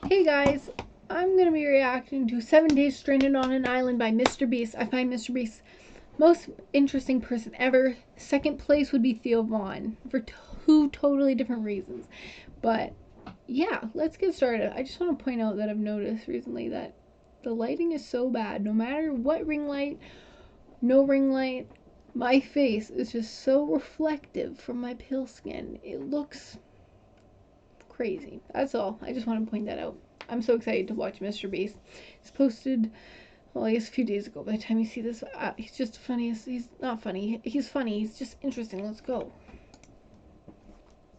Hey guys, I'm gonna be reacting to 7 Days Stranded on an Island by Mr. Beast. I find Mr. Beast most interesting person ever. Second place would be Theo Vaughn for two totally different reasons. But yeah, let's get started. I just want to point out that I've noticed recently that the lighting is so bad. No matter what ring light, no ring light, my face is just so reflective from my pale skin. It looks crazy. That's all. I just want to point that out. I'm so excited to watch Mr. Beast. He's posted, well, I guess a few days ago. By the time you see this, he's just funniest. He's not funny. He's funny. He's just interesting. Let's go.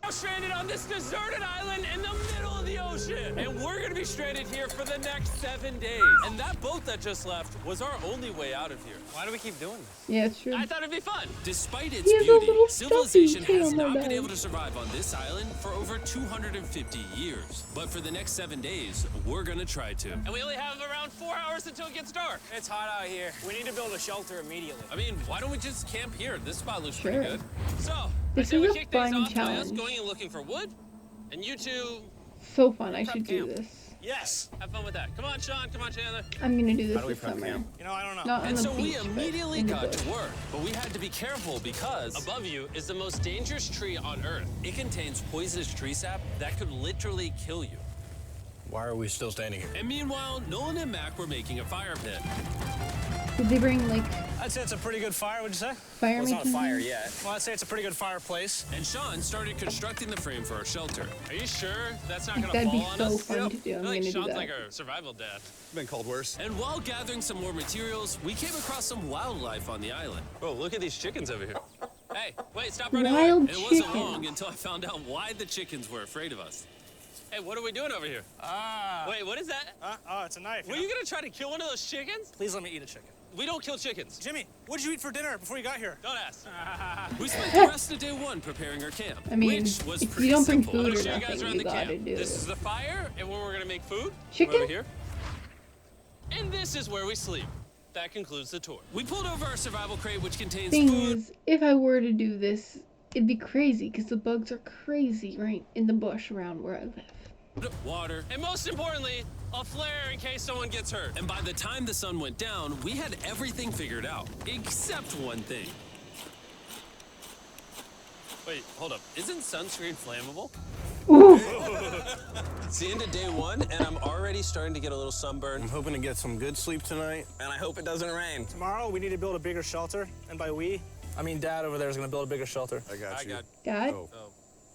Stranded on this deserted island in the middle of the ocean, and we're gonna be stranded here for the next 7 days. And that boat that just left was our only way out of here. Why do we keep doing this? Yeah, it's true. I thought it'd be fun. Despite its He has a beauty, little civilization stuffy has tail not on been that. able to survive on this island for over 250 years. But for the next 7 days, we're gonna try to. And we only have around 4 hours until it gets dark. It's hot out here. We need to build a shelter immediately. I mean, why don't we just camp here? This spot looks Sure. pretty good. So, This I say is we a kick things fun off by us challenge. going and looking for wood, and you two So fun. I Prep should do camp. this. Yes. have fun with that. Come on, Sean. Come on, Chandler. I'm gonna do this do we this prep summer. camp? You know, I don't know. Not on And the so we beach, but immediately in the got bush. to work, but we had to be careful because above you is the most dangerous tree on Earth. It contains poisonous tree sap that could literally kill you. Why are we still standing here? And meanwhile, Nolan and Mac were making a fire pit. Did they bring like I'd say it's a pretty good fire, would you say? fire Well, it's not a making fire things? yet. Well, I'd say it's a pretty good fireplace. And Sean started constructing the frame for our shelter. Are you sure that's not gonna That'd fall be on so us? fun to do. I I'm feel like gonna do Sean's that. like our survival dad. Been called worse. And while gathering some more materials, we came across some wildlife on the island. Oh, look at these chickens over here. Hey, wait, stop running Wild away. It wasn't chickens. long until I found out why the chickens were afraid of us. Hey, what are we doing over here? Wait, what is that? Oh, it's a knife. Were you gonna try to kill one of those chickens? Please let me eat a chicken. We don't kill chickens. Jimmy, what did you eat for dinner before you got here? Don't ask. We spent the rest of day one preparing our camp, I mean, which was if pretty you don't bring simple. food I'm or gonna show you guys nothing, around you the gotta camp. do This it. is the fire, and where we're gonna make food. Chicken? Over here. And this is where we sleep. That concludes the tour. We pulled over our survival crate, which contains Thing food. is, if I were to do this, it'd be crazy because the bugs are crazy right in the bush around where I live. Water, and most importantly, a flare in case someone gets hurt. And by the time the sun went down, we had everything figured out, except one thing. Wait, hold up. Isn't sunscreen flammable? Ooh, It's the end of day one, and I'm already starting to get a little sunburn. I'm hoping to get some good sleep tonight, and I hope it doesn't rain. Tomorrow, we need to build a bigger shelter. And by we, I mean Dad over there is going to build a bigger shelter. I got you. Dad?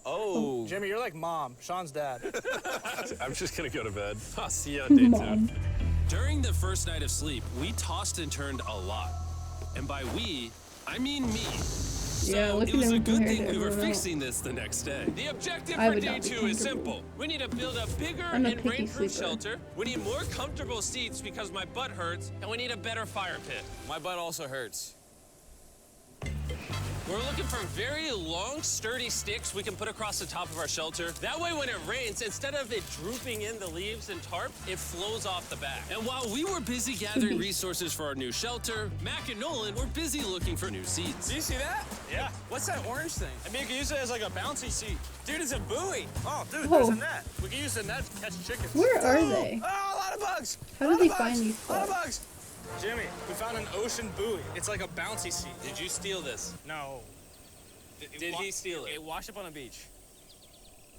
Oh, Jimmy, you're like Mom. Sean's dad. I'm just gonna go to bed. I'll see you on day Mom. two. During the first night of sleep, we tossed and turned a lot. And by we, I mean me. Yeah, So look it at was him a good compared thing to we were everyone else. fixing this the next day. The objective I for would day not be two is comfortable. simple. We need to build a bigger I'm a and picky rainproof sleeper. shelter. We need more comfortable seats because my butt hurts, and we need a better fire pit. My butt also hurts. We're looking for very long, sturdy sticks we can put across the top of our shelter. That way, when it rains, instead of it drooping in the leaves and tarp, it flows off the back. And while we were busy gathering resources for our new shelter, Mac and Nolan were busy looking for new seats. Do you see that? Yeah. What's that orange thing? I mean, you can use it as like a bouncy seat. Dude, it's a buoy. Oh, dude, Whoa. there's a net. We can use the net to catch chickens. Where are they? Oh, a lot of bugs. How A lot did they of find bugs. these A lot of spots? bugs. Jimmy, we found an ocean buoy. It's like a bouncy seat. Did you steal this? No. Did he steal it? It washed up on a beach.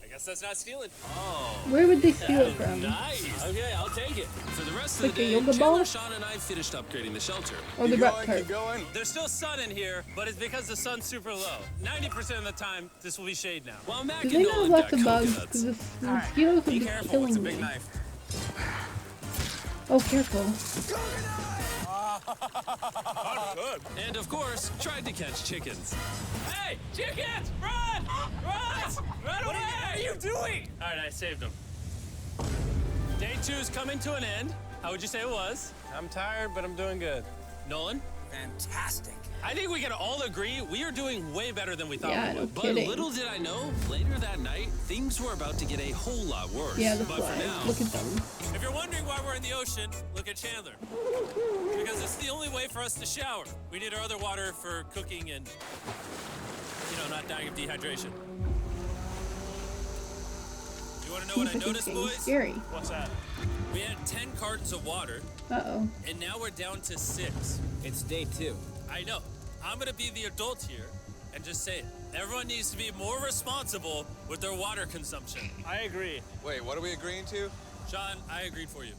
I guess that's not stealing. Oh. Where would they steal it from? Nice. Okay, I'll take it. For the rest of Like the a day, yoga Chandler, ball? Sean, and I finished upgrading the shelter. Or the Keep rep going, part? keep going. There's still sun in here, but it's because the sun's super low. 90% of the time, this will be shade now. While Mac Did and they not Nolan left got the bugs? coconuts. Because the mosquitoes would Be be careful, killing it's a me. big knife. Oh, careful. Good. And of course, tried to catch chickens. Hey, chickens! Run! Run! Run away! What are you doing? All right, I saved them. Day two's coming to an end. How would you say it was? I'm tired, but I'm doing good. Nolan? Fantastic. I think we can all agree we are doing way better than we thought Yeah, we no would. But kidding. little did I know, later that night, things were about to get a whole lot worse. Yeah, the but for flies. now, Look at them. if you're wondering why we're in the ocean, look at Chandler. Because it's the only way for us to shower. We need our other water for cooking and, not dying of dehydration. You want to know what I Seems like it's noticed, getting boys? scary. What's that? We had 10 cartons of water, Uh-oh. and now we're down to 6. It's day 2. I know. I'm gonna be the adult here and just say it. Everyone needs to be more responsible with their water consumption. I agree. Wait, what are we agreeing to? Sean, I agreed for you.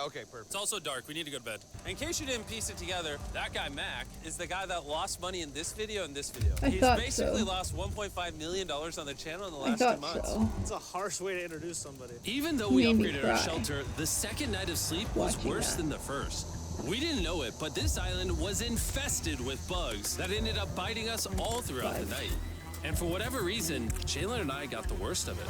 Okay, perfect. It's also dark. We need to go to bed. In case you didn't piece it together, that guy Mac is the guy that lost money in this video and this video. I He's thought basically so. lost $1.5 million on the channel in the I last 2 thought months. so. It's a harsh way to introduce somebody. Even though we Made me upgraded our cry. shelter, the second night of sleep was Watching worse that. than the first. We didn't know it, but this island was infested with bugs that ended up biting us all throughout the Bugs. night. And for whatever reason, Chandler and I got the worst of it.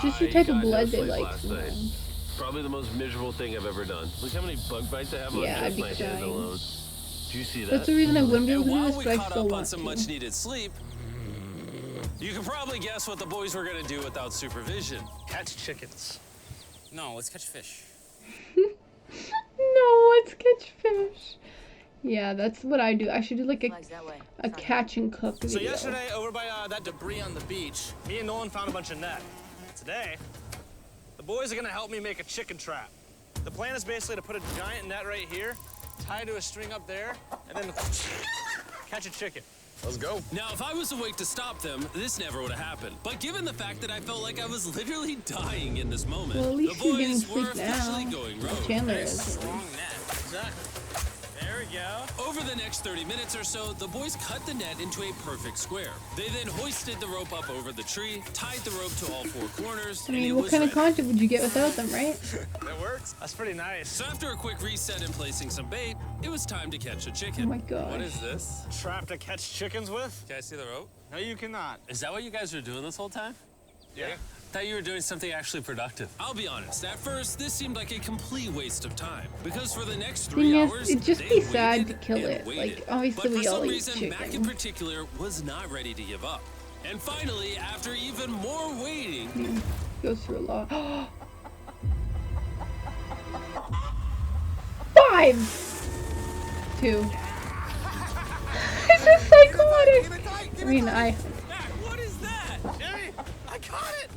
Just your type of got no blood they sleep like last night. sometimes. Probably the most miserable thing I've ever done. Look how many bug bites I have Yeah, on I'd just be my hands crying. alone. Do you see that? That's the reason I wouldn't be able And to do while this, we but I caught still up on want some to. much needed sleep, you can probably guess what the boys were gonna do without supervision. Catch chickens. No, let's catch fish. No, let's catch fish. Yeah, that's what I do. I should do like Flags that way. a catch and cook So video. yesterday, over by that debris on the beach, me and Nolan found a bunch of net. Today, the boys are gonna help me make a chicken trap. The plan is basically to put a giant net right here, tie to a string up there, and then catch a chicken. Let's go. Now, if I was awake to stop them, this never would have happened. But given the fact that I felt like I was literally dying in this moment, Well, at least the you're getting boys were sleep now. officially going rogue. Chandler is. Strong net. Exactly. There we go. Over the next 30 minutes or so, the boys cut the net into a perfect square. They then hoisted the rope up over the tree, tied the rope to all 4 corners, I and it mean, what was kind of ready. content would you get without them, right? That works. That's pretty nice. So after a quick reset and placing some bait, it was time to catch a chicken. Oh my god. What is this? Trap to catch chickens with? Can I see the rope? No, you cannot. Is that what you guys were doing this whole time? Yeah. Thought you were doing something actually productive. I'll be honest, at first, this seemed like a complete waste of time. Because for the next 3 Thing is, hours, it'd just they be sad waited to kill and it. waited. Like, obviously but for we all some eat reason, Mac in chicken. particular was not ready to give up. And finally, after even more waiting, Goes through a lot. 5! 2. This is psychotic! I mean, Mac, what is that? Jimmy, I caught it.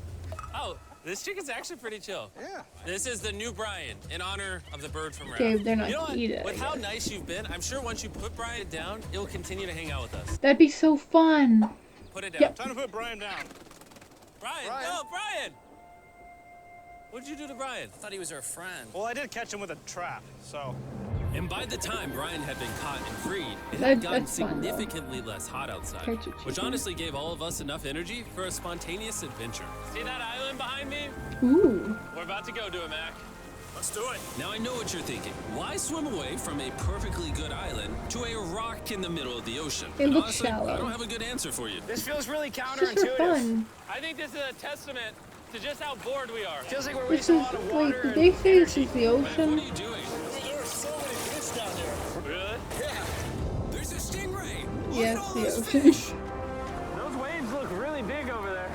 Oh, this chicken's actually pretty chill. Yeah. This is the new Brian, in honor of the bird from Okay, Raft. they're not you know to what? eat it, I With how guess. nice you've been, I'm sure once you put Brian down, it'll continue to hang out with us. that'd be so fun. Put it down. Yep. Time to put Brian down. Brian, Brian. no, Brian! What'd you do to Brian? I thought he was our friend. Well, I did catch him with a trap, so. And by the time Brian had been caught and freed, it That- had gotten that's fun, though. significantly less hot outside, Catch a which chicken. honestly gave all of us enough energy for a spontaneous adventure. See that island behind me? Ooh. We're about to go to it, Mac. Let's do it. Now I know what you're thinking. Why swim away from a perfectly good island to a rock in the middle of the ocean? It And looks honestly, shallow. I don't have a good answer for you. This feels really It's just for fun. I think this is a testament to just how bored we are. Feels like we're This wasting is, a lot of like, water did and they say this energy. is the What are ocean? you doing? There are so many fish down there. Really? Yeah. There's a stingray. Yes, the ocean. Those waves look really big over there.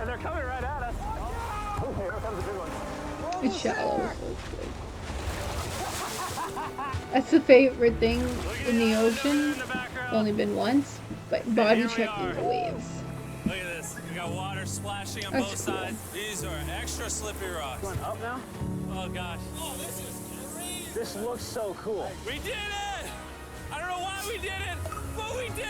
And they're coming right at us. Oh, here comes a big one. It's shallow, so it's good. That's the favorite thing in the ocean. Only been once, but body here we checking are. the waves. Look at this. We got water splashing on That's both cool. sides. These are extra slippery rocks. Going up now? Oh gosh. Oh, this is crazy. This looks so cool. We did it! I don't know why we did it, but we did!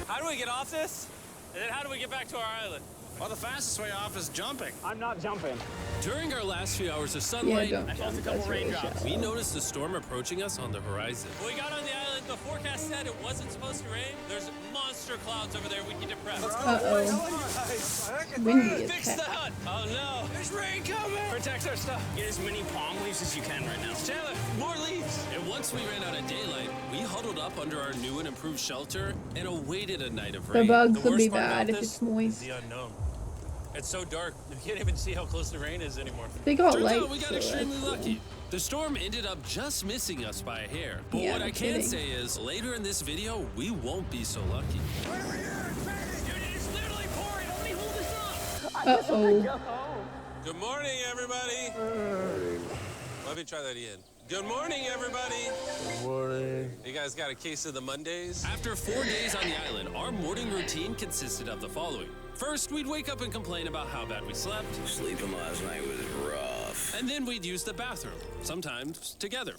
How do we get off this? And then how do we get back to our island? Well, the fastest way off is jumping. I'm not jumping. During our last few hours of Yeah, sunlight, don't felt a jump. couple That's really raindrops. we shallow. noticed a storm approaching us on the horizon. When we got on the island, the forecast said it wasn't supposed to rain. There's monster clouds over there. We need to prep. Uh-oh. Windy as Fix the heck. hut. Oh no. There's rain coming. Protect our stuff. Get as many palm leaves as you can right now. Chandler, more leaves. And once we ran out of daylight, we huddled up under our new and improved shelter and awaited a night of The rain. bugs The will be worst part about bad if this it's moist. is the unknown. It's so dark, you can't even see how close the rain is anymore. They got Turns lights, out we got so extremely that's lucky. The storm ended up just missing us by a hair. But Yeah, what no I can kidding. say is, later in this video, we won't be so lucky. Dude, it is literally pouring. Nobody hold this up. Uh-oh. Good morning, everybody. Let me try that again. Good morning, everybody. Good morning. You guys got a case of the Mondays? After 4 days on the island, our morning routine consisted of the following. First, we'd wake up and complain about how bad we slept. Sleeping last night was rough. And then we'd use the bathroom, sometimes together.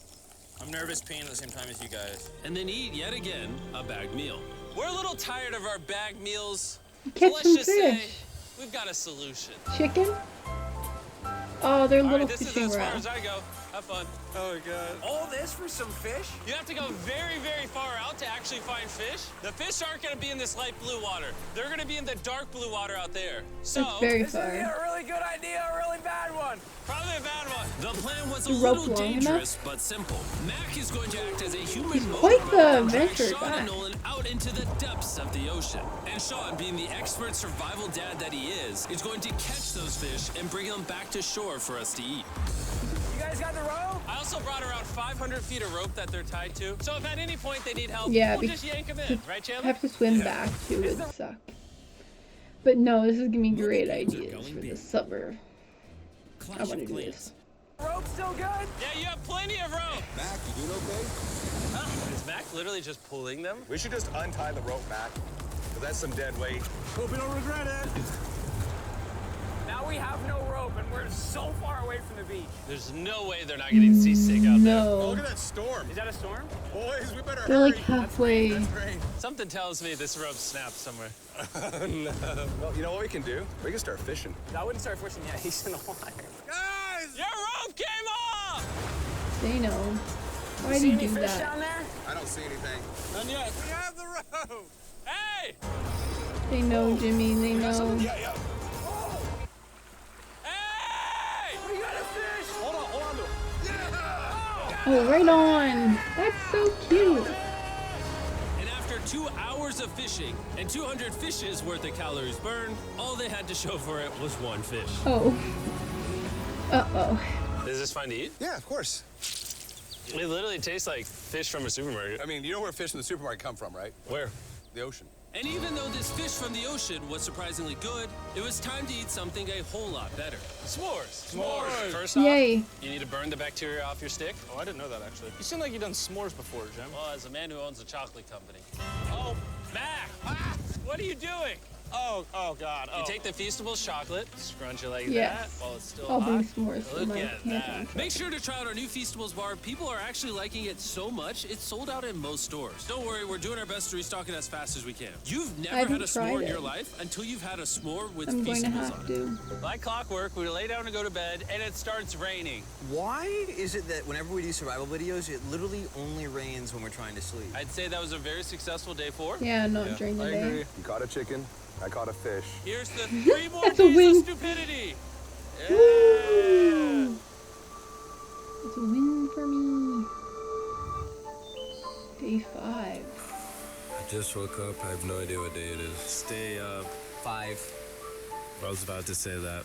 I'm nervous peeing at the same time as you guys. And then eat, yet again, a bagged meal. We're a little tired of our bagged meals. Catch let's some just say fish. we've got a solution. Chicken? Oh, they're All little right, this is fishing as far rods. as I go. Have fun. Oh my god. All this for some fish? You have to go very, very far out to actually find fish. The fish aren't going to be in this light blue water. They're going to be in the dark blue water out there. So, That's very This is far. either a really good idea or a really bad one. probably a bad one. The plan was a The rope little long dangerous, but simple. Mac is going to act as a human quite motorboat the and drag adventure Sean guy. and Nolan out into the depths of the ocean. And Sean, being the expert survival dad that he is going to catch those fish and bring them back to shore for us to eat. You guys got the rope? I also brought around 500 feet of rope that they're tied to. So if at any point they need help, Yeah, we'll just yank them in. Right, Chandler? Have to swim back too would suck. But no, this is giving me great ideas for the summer. I want to do this. Rope still good? Yeah, you have plenty of rope. Mac, you doing okay? Is Mac literally just pulling them? We should just untie the rope, Mac. 'Cause that's some dead weight. Hope you don't regret it. Now we have no rope and we're so far away from the beach. There's no way they're not getting seasick out there. Oh, look No. at that storm. Is that a storm? Boys, we better They're hurry. like halfway. Rain. Something tells me this rope snapped somewhere. No. Well, you know what we can do? We can start fishing. I wouldn't start fishing yet. He's in the water. Guys! Your rope came off! They know. Why do See you any do fish that? down there? I don't see anything. None yet. We have the rope! Hey! They know, Jimmy. They know. Yeah. Hey! We got a fish! Hold on to it. Oh, right on. That's so cute. And after 2 hours of fishing and 200 fishes worth of calories burned, all they had to show for it was one fish. Oh. Uh-oh. Is this fun to eat? Yeah, of course. It literally tastes like fish from a supermarket. I mean, you know where fish in the supermarket come from, right? Where? The ocean. And even though this fish from the ocean was surprisingly good, it was time to eat something a whole lot better. S'mores. S'mores. First off, Yay. you need to burn the bacteria off your stick. Oh, I didn't know that actually. You seem like you've done s'mores before, Jim. Well, as a man who owns a chocolate company. Oh, Mac! What are you doing? Oh God. You take the Feastables chocolate, scrunch it like Yes. that while it's still I'll bring hot. s'mores for Look my at camping that. trip. Make sure to try out our new Feastables bar. People are actually liking it so much, it's sold out in most stores. Don't worry, we're doing our best to restock it as fast as we can. You've never haven't had a s'more tried in your it. life until you've had a s'more with I'm going to Feastables have on it. to. Like clockwork, we lay down to go to bed, and it starts raining. Why is it that whenever we do survival videos, it literally only rains when we're trying to sleep? I'd say that was a very successful day 4. Yeah, not during the I day. agree. You caught a chicken. I caught a fish. Here's the 3 more That's a days win. of stupidity. Woo! It's a win for me. Day 5. I just woke up. I have no idea what day it is. Stay up. 5. I was about to say that.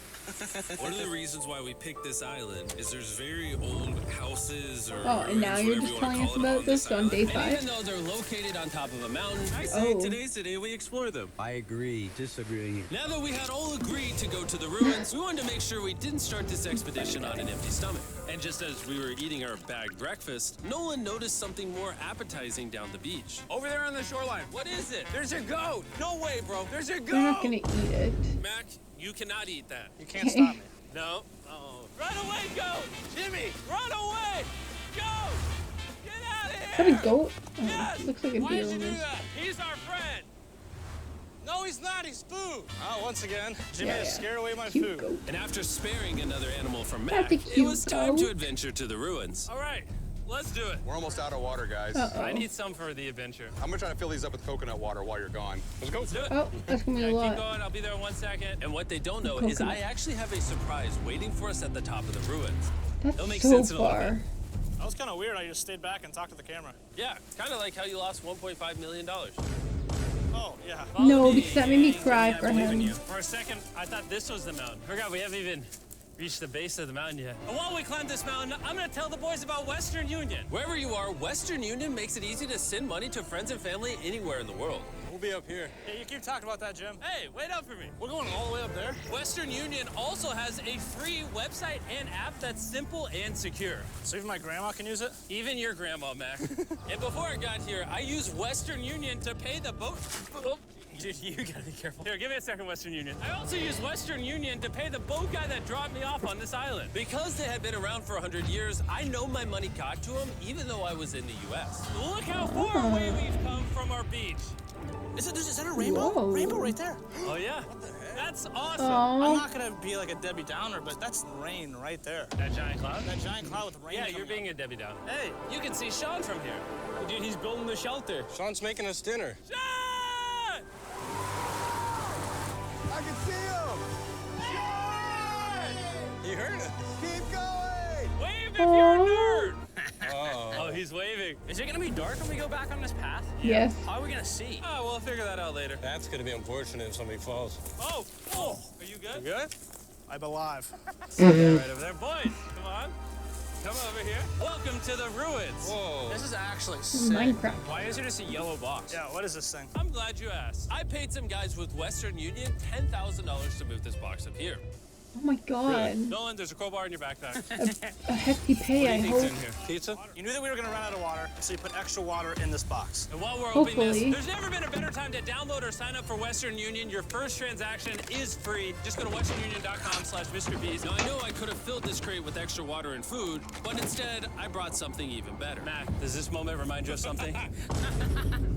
One of the reasons why we picked this island is there's very old houses or Oh, and now ruins, you're whatever just you wanna telling us call it, about on this on day island. 5? And even though they're located on top of a mountain, I say Oh. today's the day we explore them. I agree. Disagree. Now that we had all agreed to go to the ruins, we wanted to make sure we didn't start this expedition on an empty stomach. And just as we were eating our bagged breakfast, Nolan noticed something more appetizing down the beach. Over there on the shoreline. What is it? There's a goat. No way, bro. There's a They're not goat. gonna eat it. Mac, you cannot eat that. You can't stop me. No. Oh. Run away, goat! Jimmy, run away! Goat! Get out of here! Is that a goat? Oh, Yes! looks like a Why deer did you do almost. that? He's our friend. No, he's not. He's food. Oh, once again, Jimmy Yeah, has yeah. scared away my Cute food. goat. And after sparing another animal from That's Mac, a it cute was time to goat. adventure to the ruins. All right, let's do it. We're almost out of water, guys. Uh-oh. I need some for the adventure. I'm gonna try to fill these up with coconut water while you're gone. Let's go. Let's do it. Oh, that's gonna be Yeah, a keep lot. going. I'll be there in 1 second. And what they don't know is Coconut. I actually have a surprise waiting for us at the top of the ruins. It'll make That's so sense in a little far. bit. That was kind of weird. I just stayed back and talked to the camera. Yeah, kind of like how you lost $1.5 million. Oh, yeah. No, because that made me cry I for believe in him. you. For a second, I thought this was the mountain. Forgot we haven't even reached the base of the mountain yet. And while we climb this mountain, I'm gonna tell the boys about Western Union. Wherever you are, Western Union makes it easy to send money to friends and family anywhere in the world. We'll be up here. Yeah, you keep talking about that, Jim. Hey, wait up for me. We're going all the way up there. Western Union also has a free website and app that's simple and secure. So even my grandma can use it? Even your grandma, Mac. And before I got here, I used Western Union to pay the boat. Oh, dude, you gotta be careful. Here, give me a second, Western Union. I also used Western Union to pay the boat guy that dropped me off on this island. Because they had been around for 100 years, I know my money got to them, even though I was in the U.S. Look how far away we've come from our beach. Is that a rainbow? Whoa. Rainbow right there. Oh, yeah. That's awesome. Aw. I'm not gonna be like a Debbie Downer, but that's rain right there. That giant cloud? That giant cloud with rain. Yeah, coming you're being up. a Debbie Downer. Hey, you can see Sean from here. Dude, he's building the shelter. Sean's making us dinner. Sean! I can see him! You heard it. Keep going! Wave if you're a nerd! Oh. Oh, he's waving. Is it gonna be dark when we go back on this path? Yes. How are we gonna see? Oh, we'll figure that out later. That's gonna be unfortunate if somebody falls. Oh, oh, are you good? You good? I'm alive. Yeah, right over there. Boys, come on. Come over here. Welcome to the ruins. Whoa. This is actually sick. Minecraft. Why is it just a yellow box? Yeah, what is this thing? I'm glad you asked. I paid some guys with Western Union $10,000 to move this box up here. Oh my god. Nolan, there's a crowbar in your backpack. A hefty pay, I hope. in here? Pizza? You knew that we were gonna run out of water, so you put extra water in this box. And while we're opening Hopefully. this, there's never been a better time to download or sign up for Western Union. Your first transaction is free. Just go to westernunion.com/MrBeast. Now, I know I could have filled this crate with extra water and food, but instead, I brought something even better. Matt, does this moment remind you of something?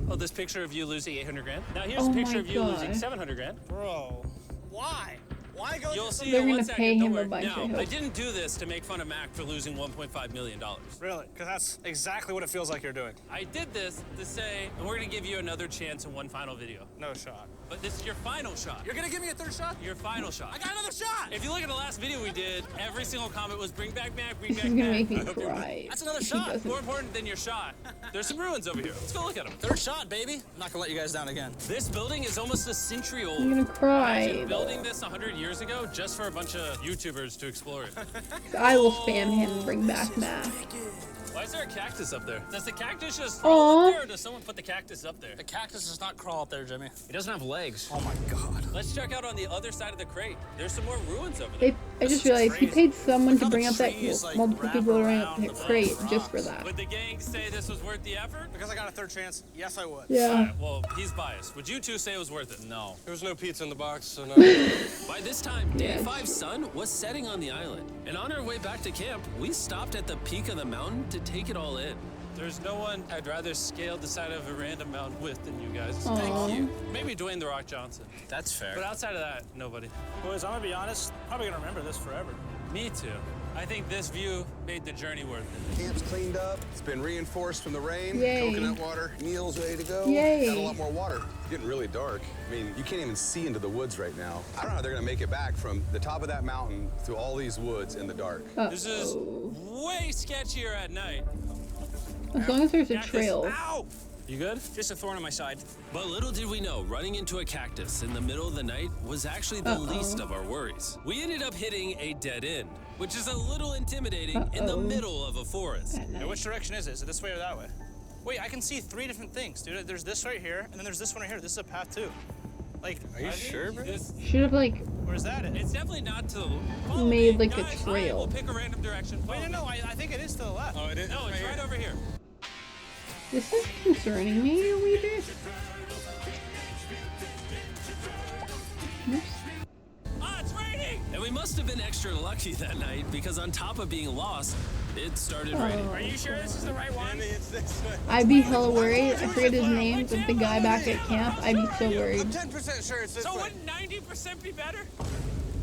Oh, this picture of you losing 800 grand? Now, here's Oh a picture my of you losing God. 700 grand. Bro, why? Why go? You'll see They're in one gonna second. pay Don't him a worry. bunch, I Now, hope. I didn't do this to make fun of Mac for losing $1.5 million. Really? Because that's exactly what it feels like you're doing. I did this to say, and we're gonna give you another chance in one final video. No shot. But this is your final shot. You're gonna give me a third shot? Your final shot. I got another shot. If you look at the last video we did, every single comment was bring back Mac, bring This back is gonna Mac. make me I hope you're- cry. That's another if he shot. doesn't. More important than your shot, there's some ruins over here. Let's go look at them. Third shot, baby. I'm not gonna let you guys down again. This building is almost a century old. I'm gonna cry. Imagine building this 100 years ago just for a bunch of YouTubers to explore it. I will spam him and bring back Matt. Why is there a cactus up there? Does the cactus just Aw. crawl up there, or does someone put the cactus up there? The cactus does not crawl up there, Jimmy. He doesn't have legs. Oh my god. Let's check out on the other side of the crate. There's some more ruins over there. I just is realized he crazy. paid someone to Look how bring the up that trees, like, multiple wrap people to bring up around the the crate rocks. just for that. Would the gang say this was worth the effort? Because I got a third chance, yes I would. Yeah. Alright, well, he's biased. Would you two say it was worth it? No. There was no pizza in the box, so no. By this time, Day Yeah. 5's sun was setting on the island. And on our way back to camp, we stopped at the peak of the mountain to take it all in. There's no one I'd rather scale the side of a random mountain with than you guys. Aw. Thank you. Maybe Dwayne The Rock Johnson. That's fair. But outside of that, nobody. Boys, I'm gonna be honest, probably gonna remember this forever. Me too. I think this view made the journey worth it. Camp's cleaned up. It's been reinforced from the rain. Yay. Coconut water. Meal's ready to go. Yay. Got a lot more water. It's getting really dark. I mean, you can't even see into the woods right now. I don't know how they're gonna make it back from the top of that mountain through all these woods in the dark. This is way sketchier at night. As long as there's a Cactus. trail. Ow! You good? Just a thorn on my side. But little did we know, running into a cactus in the middle of the night was actually the least of our worries. We ended up hitting a dead end, which is a little intimidating in the Uh-oh. middle of a forest. At Hey, night. which direction is it? Is it this way or that way? Wait, I can see three different things, dude. There's this right here, and then there's this one right here. This is a path too. Like, Are you sure, bro? Should have like where's that at? It's definitely not to the follow Made me. like a Guys, trail. We'll pick a random direction. Wait, Follow no, me. I think it is to the left. Oh, it is? No, it's right over here. this is concerning me a wee bit. Oops. Ah, it's raining! And we must have been extra lucky that night because on top of being lost, it started raining. Are you sure this is the right one? It's this way. I'd be hella worried. I forget his name, but the guy back at camp, I'd be so worried. 10% sure it's this So way. wouldn't 90% be better?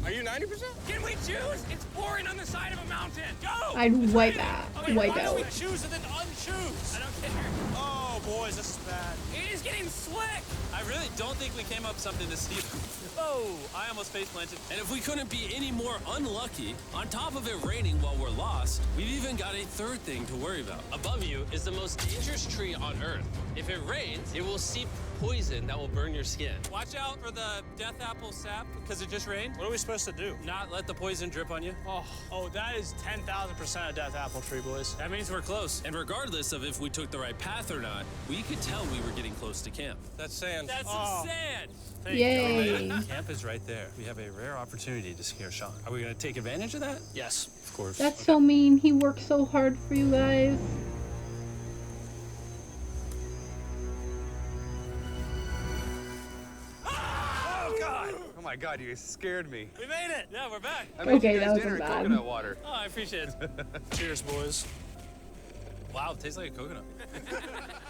Are you 90%? Can we choose? It's pouring on the side of a mountain. Go! I'd wipe out. Wait, Wipe why don't we out. choose and then unchoose? I don't care. Oh, boys, this is bad. It is getting slick. I really don't think we came up something to steep. Oh, I almost face planted. And if we couldn't be any more unlucky, on top of it raining while we're lost, we've even got a third thing to worry about. Above you is the most dangerous tree on Earth. If it rains, it will seep poison that will burn your skin. Watch out for the death apple sap because it just rained. What are we supposed to do? Not let the poison drip on you. Oh, that is 10,000% a death apple tree, boys. That means we're close. And regardless of if we took the right path or not, we could tell we were getting close to camp. That's sand. That's some sand. Yay. Camp is right there. We have a rare opportunity to scare Sean. Are we going to take advantage of that? Yes. Of course. That's so mean. He worked so hard for you guys. Oh, God. Oh my God, you guys scared me. We made it. Yeah, we're back. I made Okay, you that guys wasn't dinner and bad. coconut water. Oh, I appreciate it. Cheers, boys. Wow, it tastes like a coconut.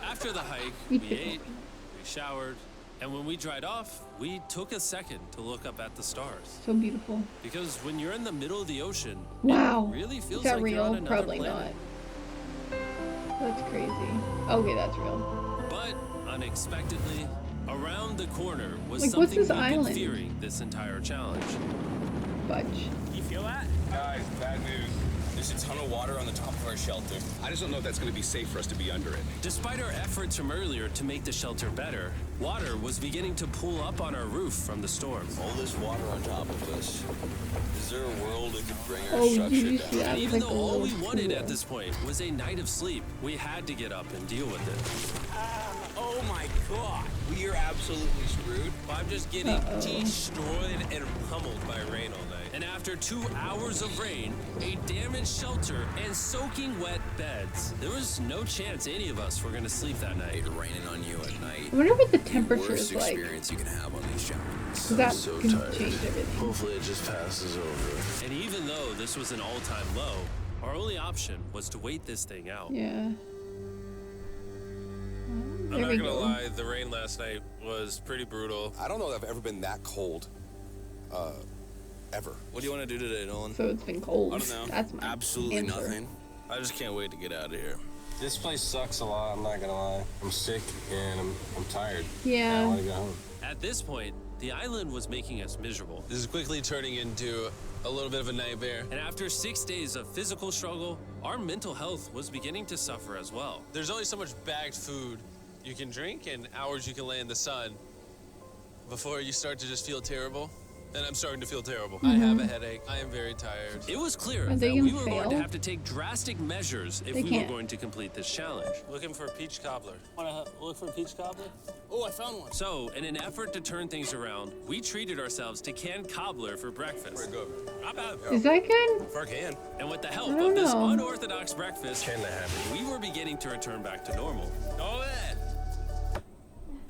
After the hike, we ate, we showered, and when we dried off, we took a second to look up at the stars. So beautiful. Because when you're in the middle of the ocean, Wow. it really feels Is that like you're on real? another Probably planet. not. That's crazy. Okay, that's real. But unexpectedly, around the corner was Like, what's something this we've been island? fearing this entire challenge. Fudge. You feel that? Guys, bad news. There's a ton of water on the top of our shelter. I just don't know if that's going to be safe for us to be under it. Despite our efforts from earlier to make the shelter better, water was beginning to pool up on our roof from the storm. All this water on top of us. Is there a world that could bring our Oh, structure did you down? see that? And It was even like though a all we little wanted pool. at this point was a night of sleep, we had to get up and deal with it. Oh my God. We are absolutely screwed. I'm just getting destroyed and pummeled by rain all night. And after 2 hours of rain, a damaged shelter, and soaking wet beds, there was no chance any of us were going to sleep that night. Raining on you at night. I wonder what the temperature Worst is like. experience you can have on these challenges. 'Cause that so can tired. change everything. Hopefully it just passes over. And even though this was an all-time low, our only option was to wait this thing out. Yeah. I'm There not we gonna go. lie, the rain last night was pretty brutal. I don't know that I've ever been that cold, ever. What do you want to do today, Nolan? So it's been cold. I don't know. That's my Absolutely answer. nothing. I just can't wait to get out of here. This place sucks a lot, I'm not gonna lie. I'm sick and I'm tired. I Yeah. wanna go home. At this point, the island was making us miserable. This is quickly turning into a little bit of a nightmare. And after 6 days of physical struggle, our mental health was beginning to suffer as well. There's only so much bagged food you can drink and hours you can lay in the sun before you start to just feel terrible. And I'm starting to feel terrible. I have a headache. I am very tired. It was clear Are that they we gonna were going to fail? have to take drastic measures if They we can't. were going to complete this challenge. Looking for a peach cobbler. Want to look for a peach cobbler? Oh, I found one. So, in an effort to turn things around, we treated ourselves to canned cobbler for breakfast. Not bad. Is that good? For a can. And with the help I don't of this know. unorthodox breakfast, we were beginning to return back to normal. Oh, yeah.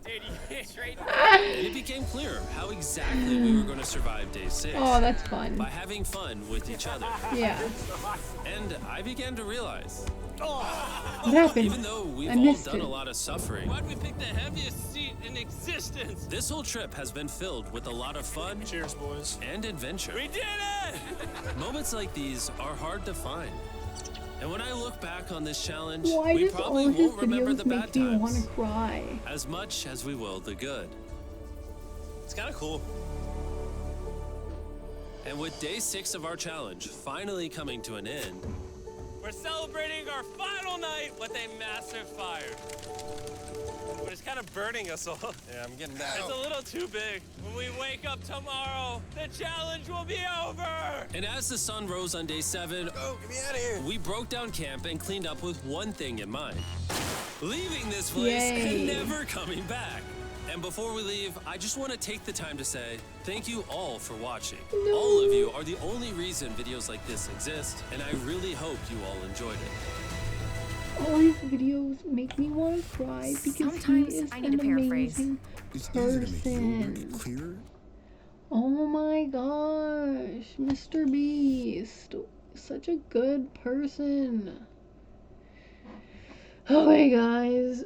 Dude, you straight. And it became clear how exactly we were going to survive day 6. Oh, that's fun. By having fun with each other. Yeah. And I began to realize, What happened? even though we've I all missed done it. a lot of suffering, Why'd we pick the heaviest seat in existence? this whole trip has been filled with a lot of fun Cheers, boys. and adventure. We did it! Moments like these are hard to find. And when I look back on this challenge, Why we does all probably of his won't remember the videos bad make me want times to cry? as much as we will the good. It's kind of cool. And with day 6 of our challenge finally coming to an end, We're celebrating our final night with a massive fire. But it's kind of burning us all. yeah, I'm getting that. It's a little too big. When we wake up tomorrow, the challenge will be over. And as the sun rose on day 7, Get me out of here. we broke down camp and cleaned up with one thing in mind. Leaving this place Yay. and never coming back. And before we leave, I just want to take the time to say thank you all for watching. All of you are the only reason videos like this exist, and I really hope you all enjoyed it. All his videos make me want to cry because Sometimes he is I need an to paraphrase. amazing person. Clearer? Oh my gosh, Mr. Beast, such a good person. Okay, guys.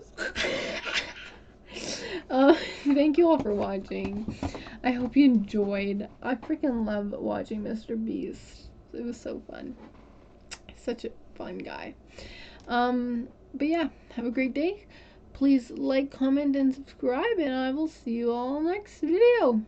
Thank you all for watching. I hope you enjoyed. I freaking love watching Mr. Beast. It was so fun. Such a fun guy. But yeah, have a great day. Please like, comment, and subscribe, and I will see you all next video.